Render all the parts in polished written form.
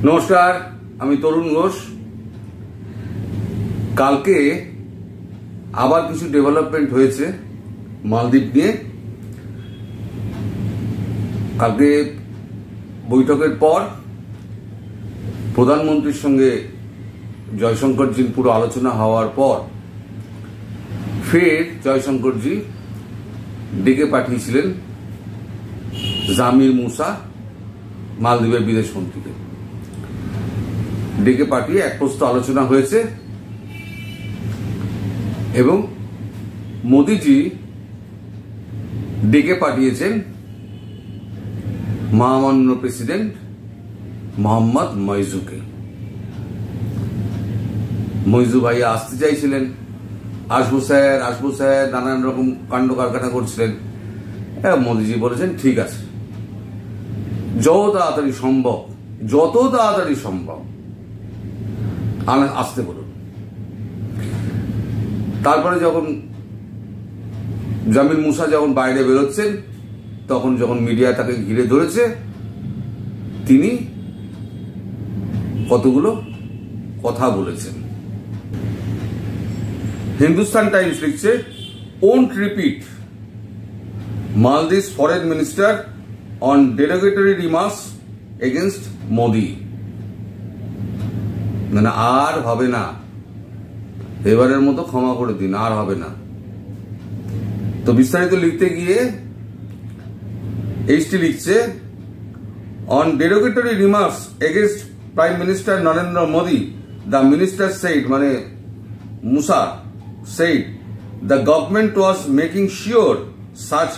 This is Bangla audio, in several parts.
নমস্কার, আমি তরুণ ঘোষ। কালকে আবার কিছু ডেভেলপমেন্ট হয়েছে মালদ্বীপ নিয়ে। কালকে বৈঠকের পর প্রধানমন্ত্রীর সঙ্গে জয়শঙ্করজির পুরো আলোচনা হওয়ার পর ফের জয়শঙ্করজি ডেকে পাঠিয়েছিলেন জামির মুসা মালদ্বীপের বিদেশ মন্ত্রীকে। ডেকে পাঠিয়ে এক প্রস্ত আলোচনা হয়েছে এবং মোদিজি ডেকে পাঠিয়েছেন মহামান্য প্রেসিডেন্ট মোহাম্মদ মইজুকে। মইজু ভাইয়া আসতে চাইছিলেন, আসবো স্যার নানান রকম কাণ্ড কারখানা করছিলেন। মোদিজি বলেছেন ঠিক আছে, যত তাড়াতাড়ি সম্ভব আসতে বলুন। তারপরে যখন জামির মুসা যখন বাইরে বেরোচ্ছেন, তখন যখন মিডিয়া তাকে ঘিরে ধরেছে, তিনি কতগুলো কথা বলেছেন। হিন্দুস্তান টাইমস লিখছে, won't repeat Maldives foreign minister on derogatory remarks against Modi. মানে আর হবে না, এবারের মতো ক্ষমা করে দিন, আর হবে না। তো বিস্তারিত লিখতে গিয়ে এইচটি লিখছে, on derogatory remarks against prime minister Narendra Modi, the minister said, মানে Musa said, the government was making sure such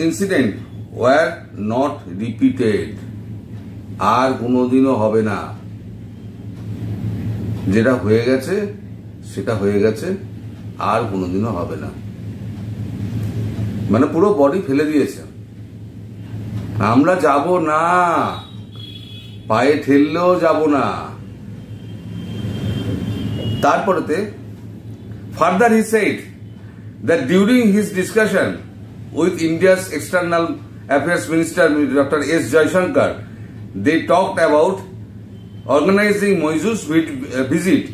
incident were not repeated. আর কোনোদিনও হবে না, যেটা হয়ে গেছে সেটা হয়ে গেছে, আর কোনোদিনও হবে না। মানে পুরো বডি ফেলে দিয়েছে, আমরা যাব না, পায়ে ঠেললেও যাব না। তারপরেতে further he said that during his discussion with India's external affairs minister Dr. S. Jaishankar, they talked about organizing Moizu's visit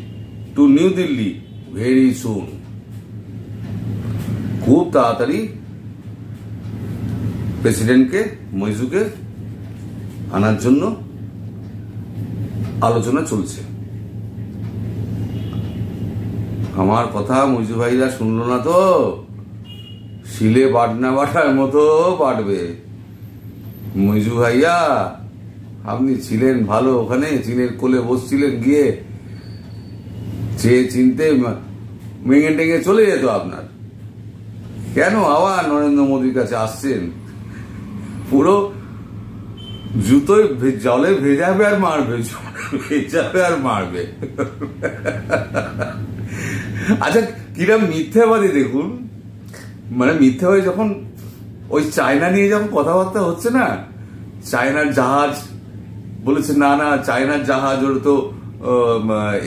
to New Delhi very soon. খুব তাড়াতাড়ি প্রেসিডেন্টকে মইজুকে আনার জন্য আলোচনা চলছে। আমার কথা মইজু ভাইরা শুনলো না তো, শিলে বাটনা বাটার মতো বাটবে। মইজু ভাইয়া, আপনি ছিলেন ভালো ওখানে, চীনের কোলে বসছিলেন, গিয়ে চেয়ে চিনতে ভেঙে টেঙে চলে যেত আপনার। কেন আবার নরেন্দ্র মোদীর কাছে আসছেন? পুরো জুতোয় জলে ভেজাবে আর মারবে। আচ্ছা, কিরম মিথ্যাবাদী দেখুন। মানে মিথ্যাবাদী যখন ওই চায়না নিয়ে যখন কথাবার্তা হচ্ছে না, চায়নার জাহাজ বলেছে না চায়নার জাহাজ, ওর তো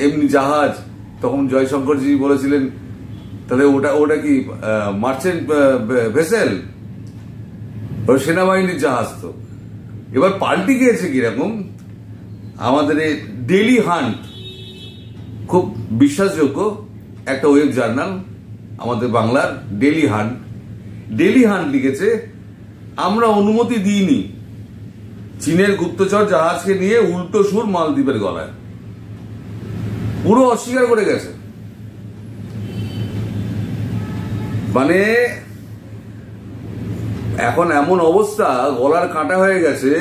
এমনি জাহাজ। তখন জয়শঙ্করজি বলেছিলেন তাহলে ওটা কি মার্চেন্ট ভেসেল, ওর সেনাবাহিনীর জাহাজ। তো এবার পাল্টি গিয়েছে কিরকম, আমাদের ডেইলি হান্ট, খুব বিশ্বাসযোগ্য একটা ওয়েব জার্নাল আমাদের বাংলার, ডেইলি হান্ট লিখেছে, আমরা অনুমতি দিইনি চীনের গুপ্তচর জাহাজকে নিয়ে উল্টো সুর মালদ্বীপের গলায়। পুরো অস্বীকার করে গেছে। মানে এখন এমন অবস্থা, গলার কাঁটা হয়ে গেছে,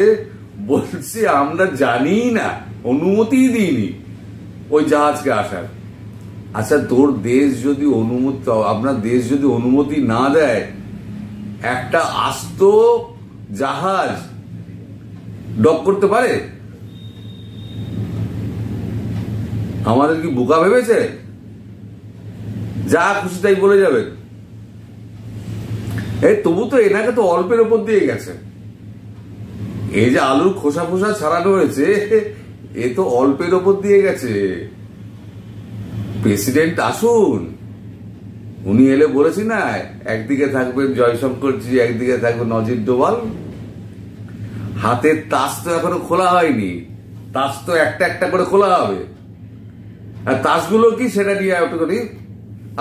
বলছে আমরা জানি না, অনুমতি দিইনি ওই জাহাজকে আসার। আচ্ছা, তোর দেশ যদি আপনার দেশ যদি অনুমতি না দেয়, একটা আস্ত জাহাজ ডক করতে পারে? আমাদের কি বোকা ভেবেছে? যা খুশি তাই বলে যাবে। তবু তো এনাকে তো অল্পের ওপর দিয়ে গেছে। এই যে আলুর খোসা ছাড়ানো হয়েছে, এ তো অল্পের ওপর দিয়ে গেছে। প্রেসিডেন্ট আসুন, উনি এলে বলেছি না, একদিকে থাকবেন জয়শঙ্করজি, একদিকে থাকবে নজির ডোভাল। হাতের তাস তো এখনো খোলা হয়নি, তাস তো একটা একটা করে খোলা হবে। আর তাসগুলো কি সেটা নিয়ে একটুখানি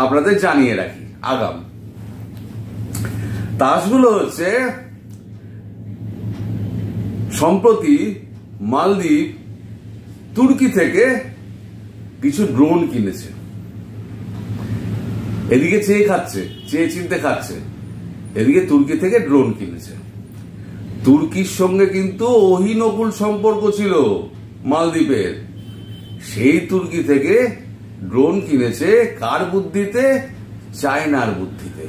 আপনাদের জানিয়ে রাখি আগাম। তাসগুলো হচ্ছে সম্প্রতি মালদ্বীপ তুর্কি থেকে কিছু ড্রোন কিনেছে, এদিকে চেয়ে খাচ্ছে, চেয়ে চিনতে খাচ্ছে, এদিকে তুর্কি থেকে ড্রোন কিনেছে। তুর্কির সঙ্গে কিন্তু অহিনকুল সম্পর্ক ছিল মালদ্বীপের, সেই তুর্কি থেকে ড্রোন কিনেছে কার বুদ্ধিতে? চায়নার বুদ্ধিতে।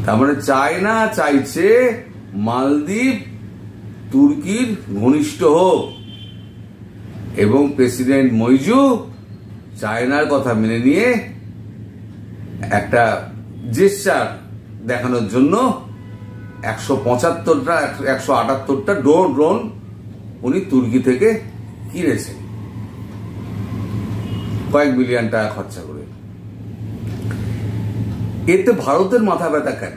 তার মানে চায়না চাইছে মালদ্বীপ তুর্কির ঘনিষ্ঠ হোক, এবং প্রেসিডেন্ট মইজু চায়নার কথা মেনে নিয়ে একটা জেস্চার দেখানোর জন্য 175টা 178টা ড্রোন উনি তুর্কি থেকে কিনেছেন কয়েক বিলিয়ন টাকা খরচা করে। এতে ভারতের মাথা ব্যথা কেন?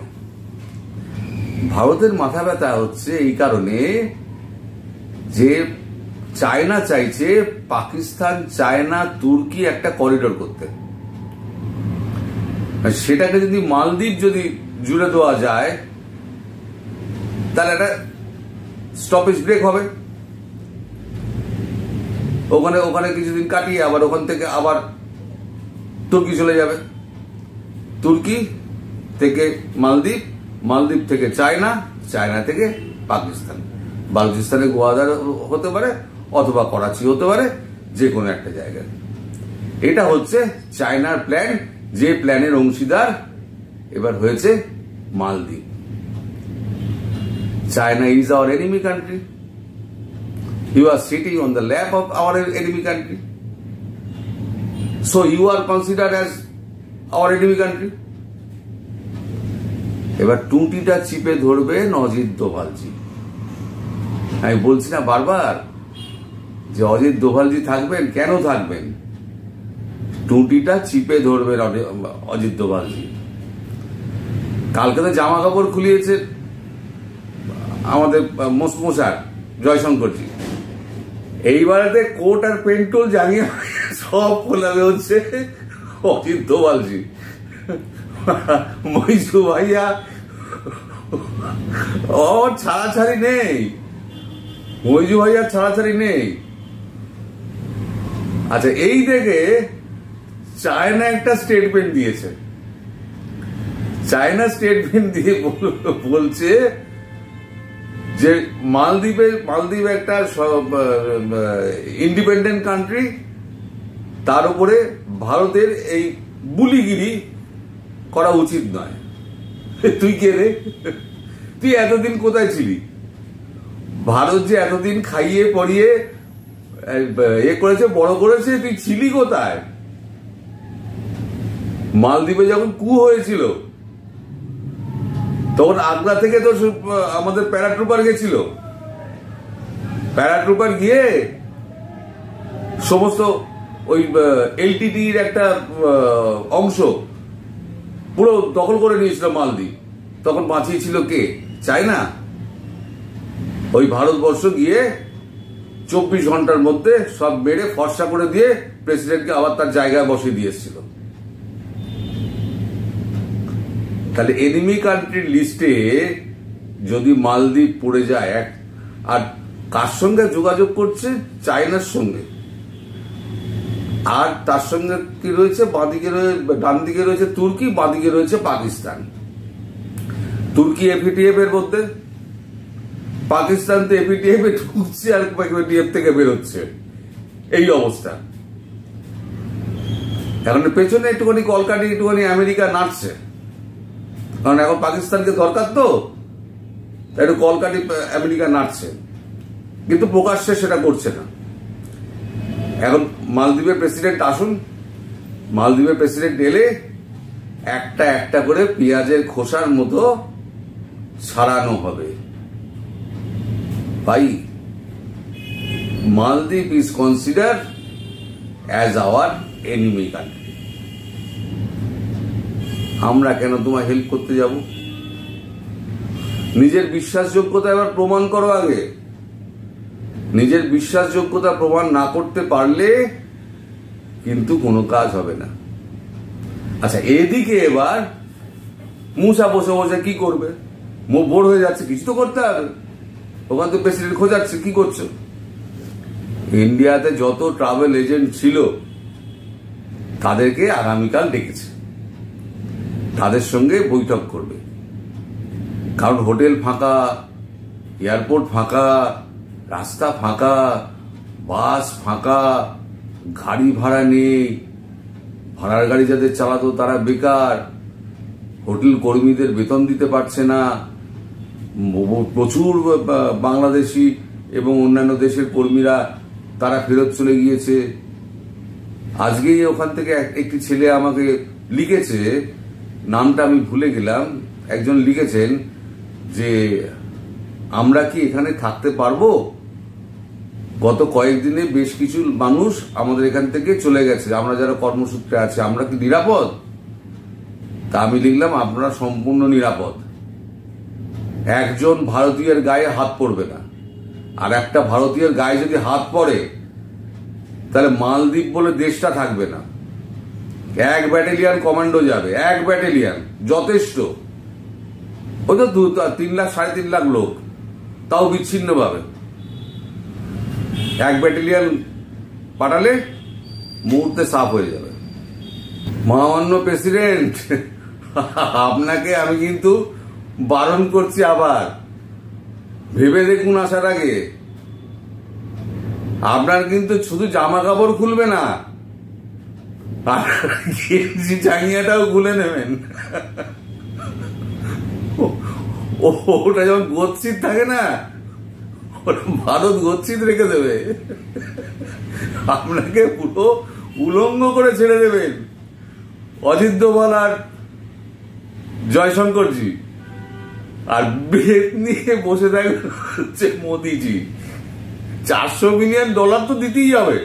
ভারতের মাথা ব্যথা হচ্ছে এই কারণে যে চায়না চাইছে পাকিস্তান, চায়না, তুর্কি একটা করিডোর করতে। সেটাকে যদি মালদ্বীপ যদি জুড়ে দেওয়া যায় তাহলে একটা স্টপেজ ব্রেক হবে, ওখানে ওখানে কিছুদিন কাটিয়ে আবার ওখান থেকে আবার তুর্কি চলে যাবে, তুর্কি থেকে মালদ্বীপ, মালদ্বীপ থেকে চায়না, চায়না থেকে পাকিস্তান, বালুচিস্তানে গোয়াদার হতে পারে অথবা করাচি হতে পারে, যে কোনো একটা জায়গায়। এটা হচ্ছে চায়নার প্ল্যান, যে প্ল্যানের অংশীদার এবার হয়েছে মালদ্বীপ। China is our enemy country. You are sitting on the lap of our enemy country. So you are considered as our enemy country. এবার টুটিটা চিপে ধরবেন অজিত দোভালজি। আমি বলছি না বারবার যে অজিত দোভালজি থাকবেন, কেন থাকবেন? টুটিটা চিপে ধরবেন অজিত দোভালজি। কালকে তো জামা কাপড় খুলিয়েছে আমাদের মশার জয়শঙ্করজি, এইবারেতে কোট আর পেন্টুল জানিয়ে সব খোলাবে হচ্ছে অজিত দোভালজি। মইজু ভাইয়া ওর ছাড়াছাড়ি নেই, মইজু ভাইয়া ছাড়াছাড়ি নেই। আচ্ছা, এই দেখে চায়না একটা স্টেটমেন্ট দিয়েছে। চায়না স্টেটমেন্ট দিয়ে বলছে যে মালদ্বীপ একটা ইন্ডিপেন্ডেন্ট কান্ট্রি, তার উপরে ভারতের এই বুলিগিরি করা উচিত নয়। তুই কে রে? তুই এতদিন কোথায় ছিলি? ভারত যে এতদিন খাইয়ে পড়িয়ে এ করেছে, বড় করেছে, তুই ছিলি কোথায়? মালদ্বীপে যখন কু হয়েছিল তখন আগ্রা থেকে তো আমাদের প্যারাট্রুপার গেছিল, প্যারাট্রুপার গিয়ে সমস্ত ওই এলটিটির একটা অংশ পুরো দখল করে নিয়েছিল মালদ্বীপ। তখন বাঁচিয়েছিল কে? চায়না। ওই ভারতবর্ষ গিয়ে 24 ঘন্টার মধ্যে সব মেরে ফর্সা করে দিয়ে প্রেসিডেন্টকে আবার তার জায়গায় বসিয়ে দিয়েছিল। তাহলে এনিমি কান্ট্রির লিস্টে যদি মালদ্বীপ পড়ে যায়, আর কার সঙ্গে যোগাযোগ করছে? চায়নার সঙ্গে। আর তার সঙ্গে কি রয়েছে? বাঁদিকে ডান দিকে রয়েছে তুর্কি, বাঁদিকে রয়েছে পাকিস্তান। তুর্কি এফএটিএফ এর মধ্যে, পাকিস্তান তো এফএটিএফ এ ঢুকছে আর এফএটিএফ থেকে বেরোচ্ছে, এই অবস্থা। এখন পেছনে একটুখানি কলকাতা, একটুখানি আমেরিকা নাচছে, কারণ এখন পাকিস্তানকে দরকার, তো একটু কলকাতা আমেরিকা নাচছে, কিন্তু প্রকাশ্যে সেটা করছে না। এখন মালদ্বীপের প্রেসিডেন্ট আসুন, মালদ্বীপের প্রেসিডেন্ট এলে একটা একটা করে পেঁয়াজের খোসার মতো ছাড়ানো হবে। ভাই, Maldives is consider as our enemy country. আমরা কেন তোমায় হেল্প করতে যাব? নিজের বিশ্বাসযোগ্যতা এবার প্রমাণ করো আগে। নিজের বিশ্বাসযোগ্যতা প্রমাণ না করতে পারলে কিন্তু কোনো কাজ হবে না। আচ্ছা, এদিকে এবার মুসা বসে বসে কি করবে? বোর হয়ে যাচ্ছে, কিছু তো করতে হবে। ওখান তো প্রেসিডেন্ট খোঁজাচ্ছে, কি করছো? ইন্ডিয়াতে যত ট্রাভেল এজেন্ট ছিল তাদেরকে আগামীকাল ডেকেছে, তাদের সঙ্গে বৈঠক করবে। কারণ হোটেল ফাঁকা, এয়ারপোর্ট ফাঁকা, রাস্তা ফাঁকা, বাস ফাঁকা, গাড়ি ভাড়া নেই, ভাড়ার গাড়ি যাদের চালাতো তারা বেকার, হোটেল কর্মীদের বেতন দিতে পারছে না, প্রচুর বাংলাদেশি এবং অন্যান্য দেশের কর্মীরা তারা ফেরত চলে গিয়েছে। আজকেই ওখান থেকে একটি ছেলে আমাকে লিখেছে, নামটা আমি ভুলে গেলাম, একজন লিখেছেন যে আমরা কি এখানে থাকতে পারবো? গত কয়েকদিনে বেশ কিছু মানুষ আমাদের এখান থেকে চলে গেছে, আমরা যারা কর্মসূত্রে আছে, আমরা কি নিরাপদ? তা আমি লিখলাম, আপনারা সম্পূর্ণ নিরাপদ। একজন ভারতীয়ের গায়ে হাত পড়বে না, আর একটা ভারতীয়ের গায়ে যদি হাত পড়ে তাহলে মালদ্বীপ বলে দেশটা থাকবে না। 1 ব্যাটালিয়ন কমান্ডো যাবে, 1 ব্যাটালিয়ন যথেষ্ট। ওই তো 3 লাখ 3.5 লাখ লোক, তাও বিচ্ছিন্ন ভাবে 1 ব্যাটালিয়ন পাঠালে মুহূর্তে সাফ হয়ে যাবে। মহামান্য প্রেসিডেন্ট, আপনাকে আমি কিন্তু বারণ করছি, আবার ভেবে দেখুন আসার আগে। আপনার কিন্তু শুধু জামা কাপড় খুলবে না, গেঞ্জি চাঙিয়াটাও খুলে নেবেন। ওটা যেমন গচ্ছিত থাকে না, ওটা ভারত গচ্ছিত রেখে দেবে, আপনাকে পুরো উলঙ্গ করে ছেড়ে দেবেন অজিত দোভাল আর জয়শঙ্করজি, আর বেত নিয়ে বসে থাকবে হচ্ছে মোদিজি। $400 মিলিয়ন তো দিতেই হবে।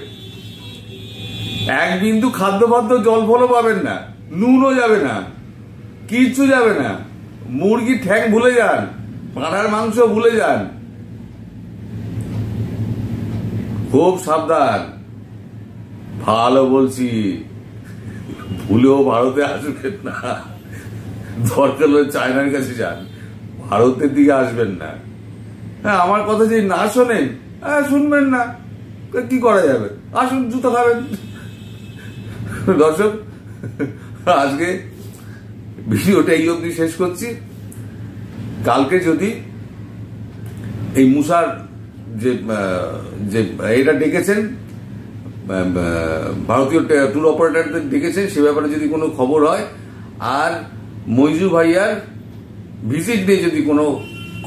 1 বিন্দু খাদ্য জল ফলও পাবেন না, নুনও যাবে না, কিচ্ছু যাবে না। মুরগির ঠ্যাং ভুলে যান, পাঁঠার মাংস ভুলে যান। খুব সাবধান, ভালো বলছি, ভুলেও ভারতে আসবেন না। দরকার হলে চায়নার কাছে যান, ভারতের দিকে আসবেন না। হ্যাঁ, আমার কথা যদি না শোনেন, শুনবেন না, কি করা যাবে? আসুন, জুতো খাবেন। দর্শক, আজকে ভিডিওটা এই অবধি শেষ করছি। কালকে যদি এই মুসার যে এটা ডেকেছেন, ভারতীয় ট্যুর অপারেটরদের ডেকেছেন, সে ব্যাপারে যদি কোনো খবর হয়, আর মইজু ভাইয়ার ভিজিট নিয়ে যদি কোনো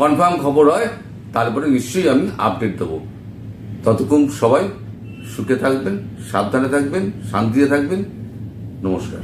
কনফার্ম খবর হয়, তারপরে নিশ্চয়ই আমি আপডেট দেবো। ততক্ষণ সবাই সুখে থাকবেন, সাবধানে থাকবেন, শান্তিতে থাকবেন। নমস্কার।